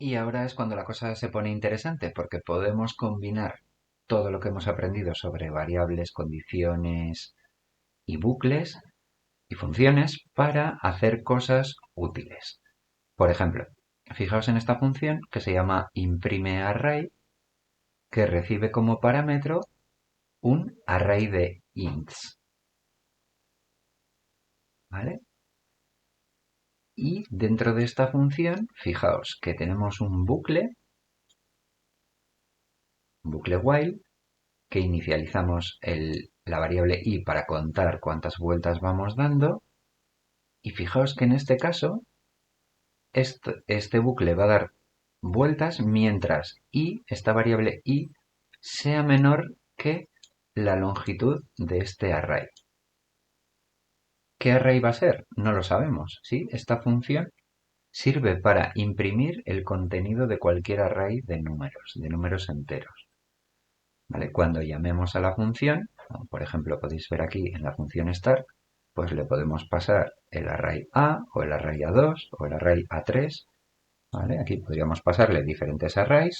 Y ahora es cuando la cosa se pone interesante porque podemos combinar todo lo que hemos aprendido sobre variables, condiciones y bucles y funciones para hacer cosas útiles. Por ejemplo, fijaos en esta función que se llama imprimeArray, que recibe como parámetro un array de ints, ¿vale? Y dentro de esta función, fijaos que tenemos un bucle while, que inicializamos la variable i para contar cuántas vueltas vamos dando. Y fijaos que en este caso, este bucle va a dar vueltas mientras esta variable i, sea menor que la longitud de este array. ¿Qué array va a ser? No lo sabemos, ¿sí? Esta función sirve para imprimir el contenido de cualquier array de números enteros. ¿Vale? Cuando llamemos a la función, por ejemplo, podéis ver aquí en la función start, pues le podemos pasar el array A o el array A2 o el array A3. ¿Vale? Aquí podríamos pasarle diferentes arrays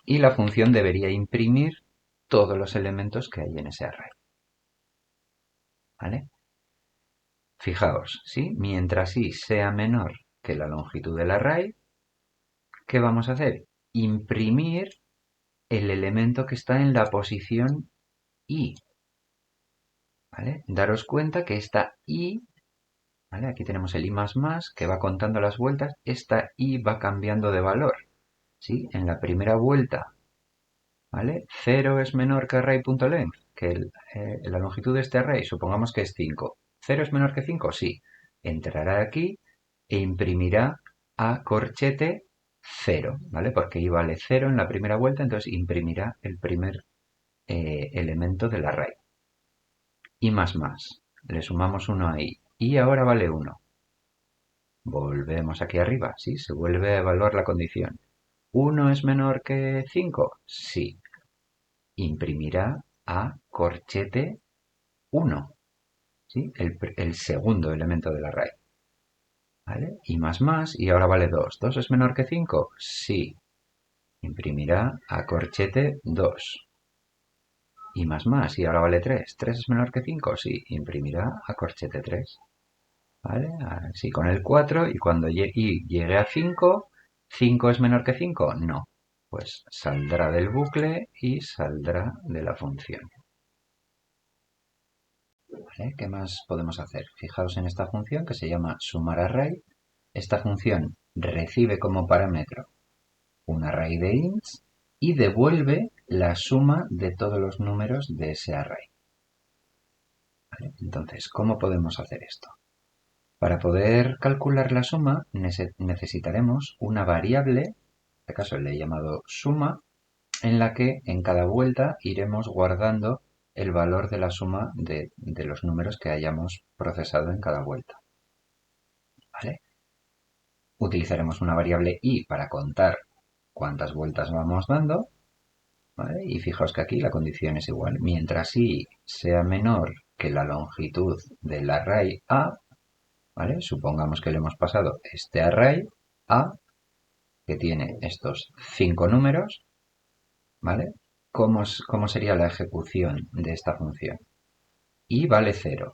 y la función debería imprimir todos los elementos que hay en ese array. ¿Vale? Fijaos, ¿sí? Mientras i sea menor que la longitud del array, ¿qué vamos a hacer? Imprimir el elemento que está en la posición i. ¿Vale? Daros cuenta que esta i, ¿vale? Aquí tenemos el i++ que va contando las vueltas. Esta i va cambiando de valor, ¿sí? En la primera vuelta, ¿vale? 0 es menor que array.length, que la longitud de este array, supongamos que es 5. ¿0 es menor que 5? Sí. Entrará aquí e imprimirá a corchete 0, ¿vale? Porque i vale 0 en la primera vuelta, entonces imprimirá el primer elemento del array. I++. Le sumamos 1 a i. Y ahora vale 1. Volvemos aquí arriba, ¿sí? Se vuelve a evaluar la condición. ¿1 es menor que 5? Sí. Imprimirá a corchete 1, ¿sí? El segundo elemento del array. ¿Vale? Y ahora vale 2. ¿2 es menor que 5? Sí. Imprimirá a corchete 2. Y ahora vale 3. ¿3 es menor que 5? Sí. Imprimirá a corchete 3. ¿Vale? Así con el 4 y cuando llegue a 5, ¿5 es menor que 5? No. Pues saldrá del bucle y saldrá de la función. ¿Vale? ¿Qué más podemos hacer? Fijaos en esta función que se llama sumarArray. Esta función recibe como parámetro un array de ints y devuelve la suma de todos los números de ese array. ¿Vale? Entonces, ¿cómo podemos hacer esto? Para poder calcular la suma necesitaremos una variable, en este caso le he llamado suma, en la que en cada vuelta iremos guardando el valor de la suma de los números que hayamos procesado en cada vuelta. ¿Vale? Utilizaremos una variable i para contar cuántas vueltas vamos dando. ¿Vale? Y fijaos que aquí la condición es igual. Mientras i sea menor que la longitud del array a, ¿vale? Supongamos que le hemos pasado este array A, que tiene estos 5 números, ¿vale? ¿Cómo sería la ejecución de esta función? I vale 0,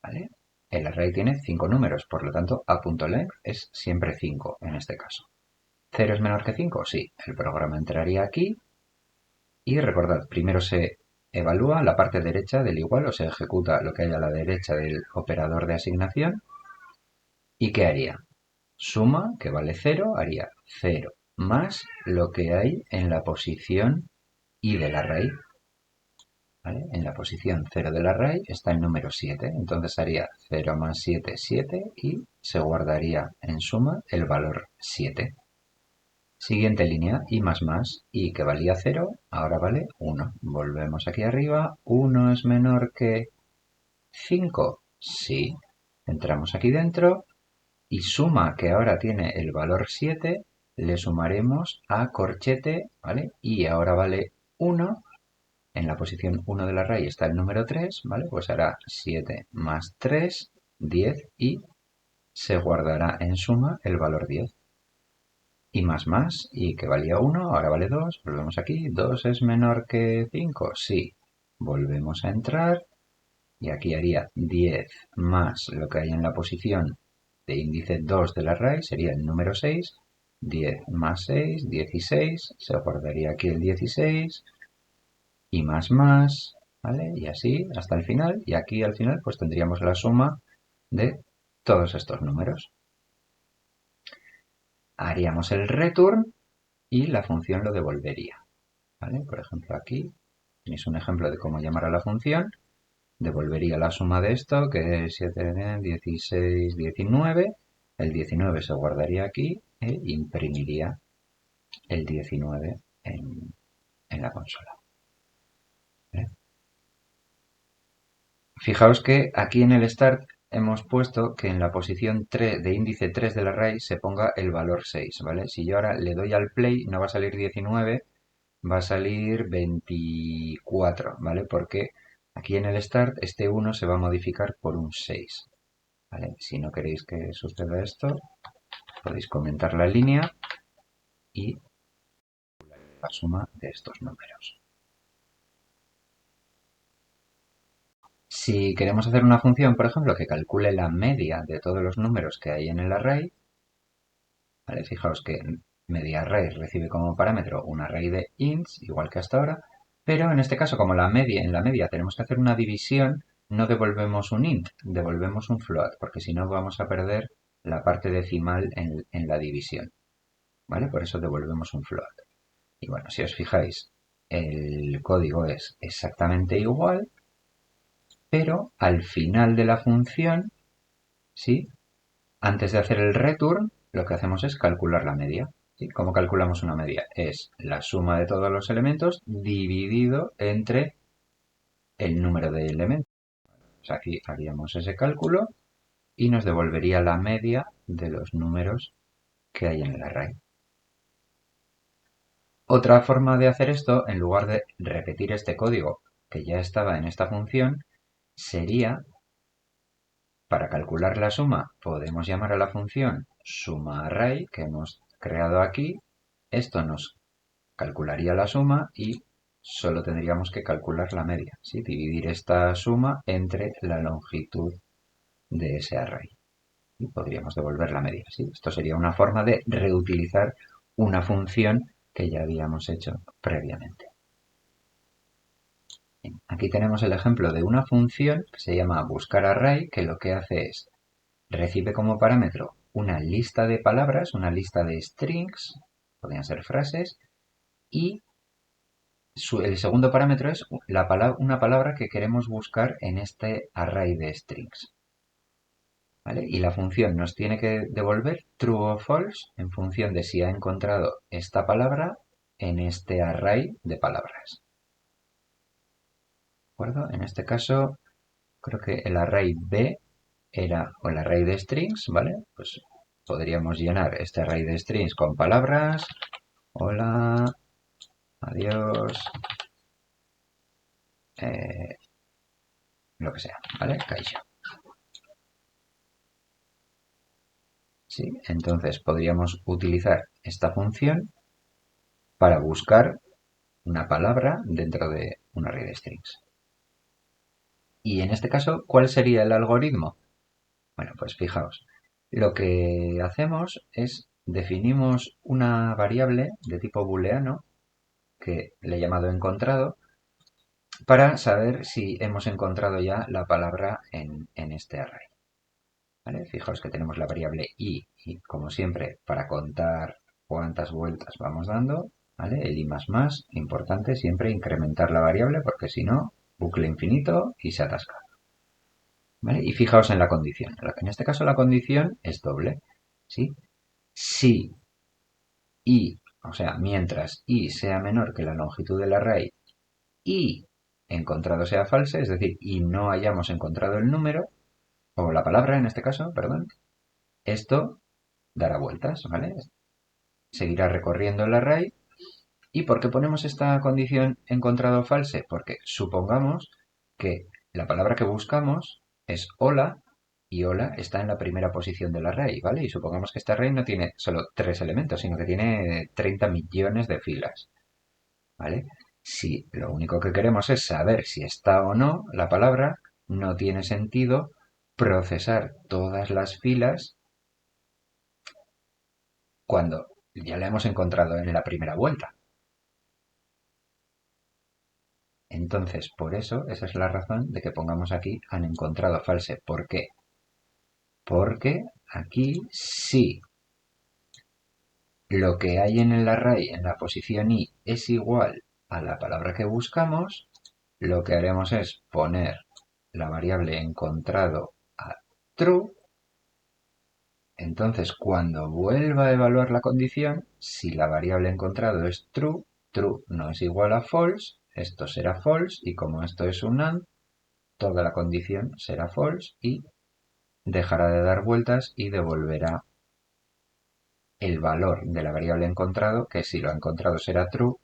¿vale? El array tiene 5 números, por lo tanto, a.length es siempre 5 en este caso. ¿0 es menor que 5? Sí. El programa entraría aquí y recordad, primero se evalúa la parte derecha del igual o se ejecuta lo que hay a la derecha del operador de asignación. ¿Y qué haría? Suma, que vale 0, haría 0 más lo que hay en la posición i del array. ¿Vale? En la posición 0 del array está el número 7, entonces haría 0 más 7, 7 y se guardaría en suma el valor 7. Siguiente línea, i que valía 0, ahora vale 1. Volvemos aquí arriba, 1 es menor que 5, sí. Entramos aquí dentro y suma, que ahora tiene el valor 7, le sumaremos a corchete, ¿vale? Y ahora vale 1. En la posición 1 del array está el número 3, ¿vale? Pues hará 7 más 3, 10 y se guardará en suma el valor 10. y que valía 1, ahora vale 2, volvemos aquí, 2 es menor que 5, sí, volvemos a entrar y aquí haría 10 más lo que hay en la posición de índice 2 del array, sería el número 6, 10 más 6, 16, se guardaría aquí el 16 y más, ¿vale? Y así hasta el final, y aquí al final pues tendríamos la suma de todos estos números. Haríamos el return y la función lo devolvería, ¿vale? Por ejemplo aquí tenéis un ejemplo de cómo llamar a la función, devolvería la suma de esto, que es 7, 16, 19, el 19 se guardaría aquí e imprimiría el 19 en la consola, ¿vale? Fijaos que aquí en el start hemos puesto que en la posición 3 de índice 3 del array se ponga el valor 6, ¿vale? Si yo ahora le doy al play no va a salir 19, va a salir 24, ¿vale? Porque aquí en el start este 1 se va a modificar por un 6, ¿vale? Si no queréis que suceda esto, podéis comentar la línea y la suma de estos números. Si queremos hacer una función, por ejemplo, que calcule la media de todos los números que hay en el array, ¿vale? Fijaos que media array recibe como parámetro un array de ints, igual que hasta ahora, pero en este caso, como en la media tenemos que hacer una división, no devolvemos un int, devolvemos un float, porque si no vamos a perder la parte decimal en la división, ¿vale? Por eso devolvemos un float. Y bueno, si os fijáis, el código es exactamente igual, pero al final de la función, ¿sí? Antes de hacer el return, lo que hacemos es calcular la media. ¿Sí? ¿Cómo calculamos una media? Es la suma de todos los elementos dividido entre el número de elementos. O sea, aquí haríamos ese cálculo y nos devolvería la media de los números que hay en el array. Otra forma de hacer esto, en lugar de repetir este código que ya estaba en esta función, sería, para calcular la suma, podemos llamar a la función sumaArray que hemos creado aquí. Esto nos calcularía la suma y solo tendríamos que calcular la media, ¿sí? Dividir esta suma entre la longitud de ese array. Y podríamos devolver la media, ¿sí? Esto sería una forma de reutilizar una función que ya habíamos hecho previamente. Bien, aquí tenemos el ejemplo de una función que se llama buscarArray, que lo que hace es recibe como parámetro una lista de palabras, una lista de strings, podrían ser frases, y el segundo parámetro es una palabra que queremos buscar en este array de strings, ¿vale? Y la función nos tiene que devolver true o false en función de si ha encontrado esta palabra en este array de palabras. ¿De acuerdo? En este caso, creo que el array B era o el array de strings, ¿vale? Pues podríamos llenar este array de strings con palabras. Hola, adiós, lo que sea, ¿vale? Kaixo. ¿Sí? Entonces podríamos utilizar esta función para buscar una palabra dentro de un array de strings. Y en este caso, ¿cuál sería el algoritmo? Bueno, pues fijaos, lo que hacemos es definimos una variable de tipo booleano que le he llamado encontrado para saber si hemos encontrado ya la palabra en este array. ¿Vale? Fijaos que tenemos la variable i y como siempre para contar cuántas vueltas vamos dando, ¿vale? El i++, importante siempre incrementar la variable porque si no, bucle infinito y se atasca. ¿Vale? Y fijaos en la condición. En este caso la condición es doble. ¿Sí? Si i, o sea, mientras i sea menor que la longitud del array y encontrado sea false, es decir, y no hayamos encontrado el número, o la palabra en este caso, perdón, esto dará vueltas, ¿vale? Seguirá recorriendo el array. ¿Y por qué ponemos esta condición encontrado false? Porque supongamos que la palabra que buscamos es hola y hola está en la primera posición del array, ¿vale? Y supongamos que este array no tiene solo 3 elementos, sino que tiene 30 millones de filas, ¿vale? Si lo único que queremos es saber si está o no la palabra, no tiene sentido procesar todas las filas cuando ya la hemos encontrado en la primera vuelta. Entonces, por eso, esa es la razón de que pongamos aquí han encontrado false. ¿Por qué? Porque aquí sí lo que hay en el array en la posición i es igual a la palabra que buscamos, lo que haremos es poner la variable encontrado a true. Entonces, cuando vuelva a evaluar la condición, si la variable encontrado es true, true no es igual a false, esto será false, y como esto es un AND, toda la condición será false y dejará de dar vueltas y devolverá el valor de la variable encontrado, que si lo ha encontrado será true,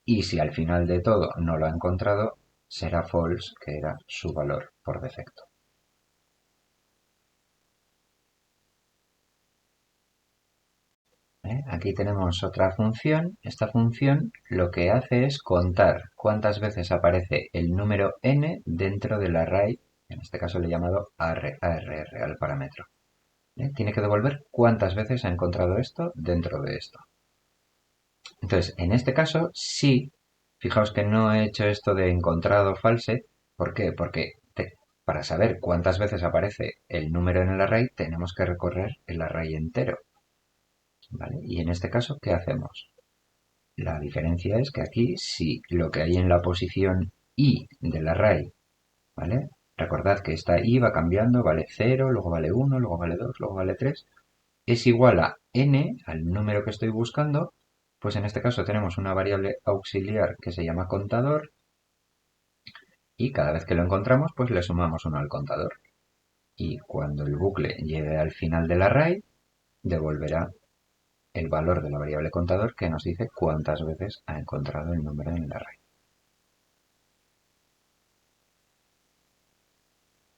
y si al final de todo no lo ha encontrado, será false, que era su valor por defecto. Aquí tenemos otra función. Esta función lo que hace es contar cuántas veces aparece el número n dentro del array, en este caso le he llamado arr al parámetro. Tiene que devolver cuántas veces ha encontrado esto dentro de esto. Entonces, en este caso, sí, fijaos que no he hecho esto de encontrado false. ¿Por qué? Porque para saber cuántas veces aparece el número en el array, tenemos que recorrer el array entero. ¿Vale? Y en este caso, ¿qué hacemos? La diferencia es que aquí, si lo que hay en la posición i del array, ¿vale? Recordad que esta i va cambiando, vale 0, luego vale 1, luego vale 2, luego vale 3, es igual a n, al número que estoy buscando, pues en este caso tenemos una variable auxiliar que se llama contador y cada vez que lo encontramos pues le sumamos 1 al contador. Y cuando el bucle llegue al final del array, devolverá el valor de la variable contador que nos dice cuántas veces ha encontrado el número en el array.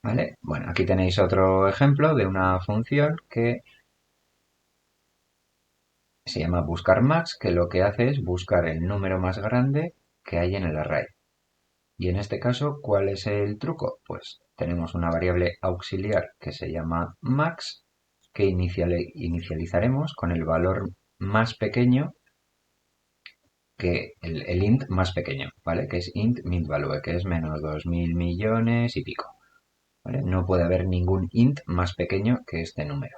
¿Vale? Bueno, aquí tenéis otro ejemplo de una función que se llama buscar max, que lo que hace es buscar el número más grande que hay en el array. Y en este caso, ¿cuál es el truco? Pues tenemos una variable auxiliar que se llama max, que inicializaremos con el valor más pequeño que el int más pequeño, ¿vale? Que es int min value, que es menos 2.000 millones y pico, ¿vale? No puede haber ningún int más pequeño que este número.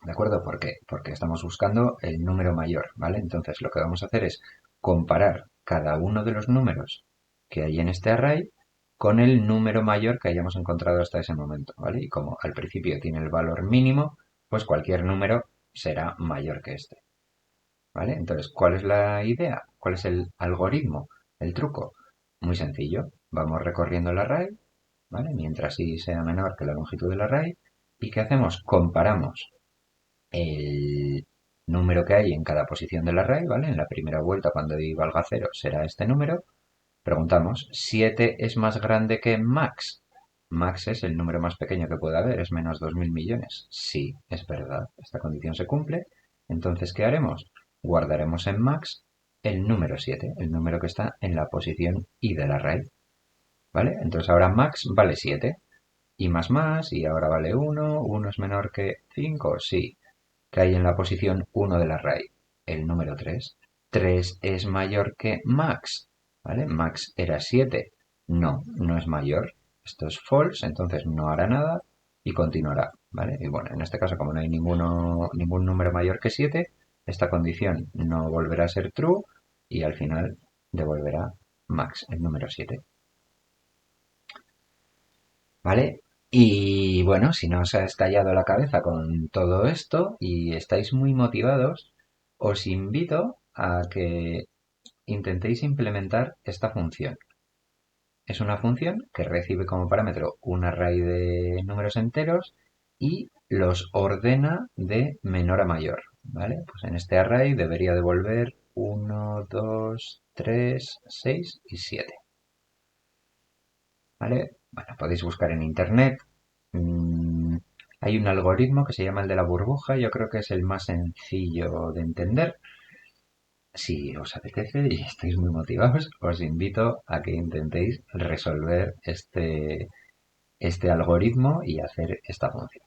¿De acuerdo? ¿Por qué? Porque estamos buscando el número mayor, ¿vale? Entonces lo que vamos a hacer es comparar cada uno de los números que hay en este array con el número mayor que hayamos encontrado hasta ese momento, ¿vale? Y como al principio tiene el valor mínimo, pues cualquier número será mayor que este, ¿vale? Entonces, ¿cuál es la idea? ¿Cuál es el algoritmo? El truco. Muy sencillo. Vamos recorriendo el array, ¿vale? Mientras y sea menor que la longitud del array. ¿Y qué hacemos? Comparamos el número que hay en cada posición del array, ¿vale? En la primera vuelta, cuando i valga 0, será este número. Preguntamos, ¿7 es más grande que max? Max es el número más pequeño que puede haber, es menos 2.000 millones. Sí, es verdad, esta condición se cumple. Entonces, ¿qué haremos? Guardaremos en max el número 7, el número que está en la posición i del array. ¿Vale? Entonces ahora max vale 7. Y más, y ahora vale 1. 1 es menor que 5, sí. Que hay en la posición 1 del array, el número 3. 3 es mayor que max, ¿vale? Max era 7. No, no es mayor. Esto es false, entonces no hará nada y continuará, ¿vale? Y bueno, en este caso, como no hay ningún número mayor que 7, esta condición no volverá a ser true y al final devolverá max, el número 7. ¿Vale? Y bueno, si no os ha estallado la cabeza con todo esto y estáis muy motivados, os invito a que intentéis implementar esta función. Es una función que recibe como parámetro un array de números enteros y los ordena de menor a mayor, ¿vale? Pues en este array debería devolver 1, 2, 3, 6 y 7. ¿Vale? Bueno, podéis buscar en internet Hay un algoritmo que se llama el de la burbuja, yo creo que es el más sencillo de entender. Si os apetece y estáis muy motivados, os invito a que intentéis resolver este algoritmo y hacer esta función.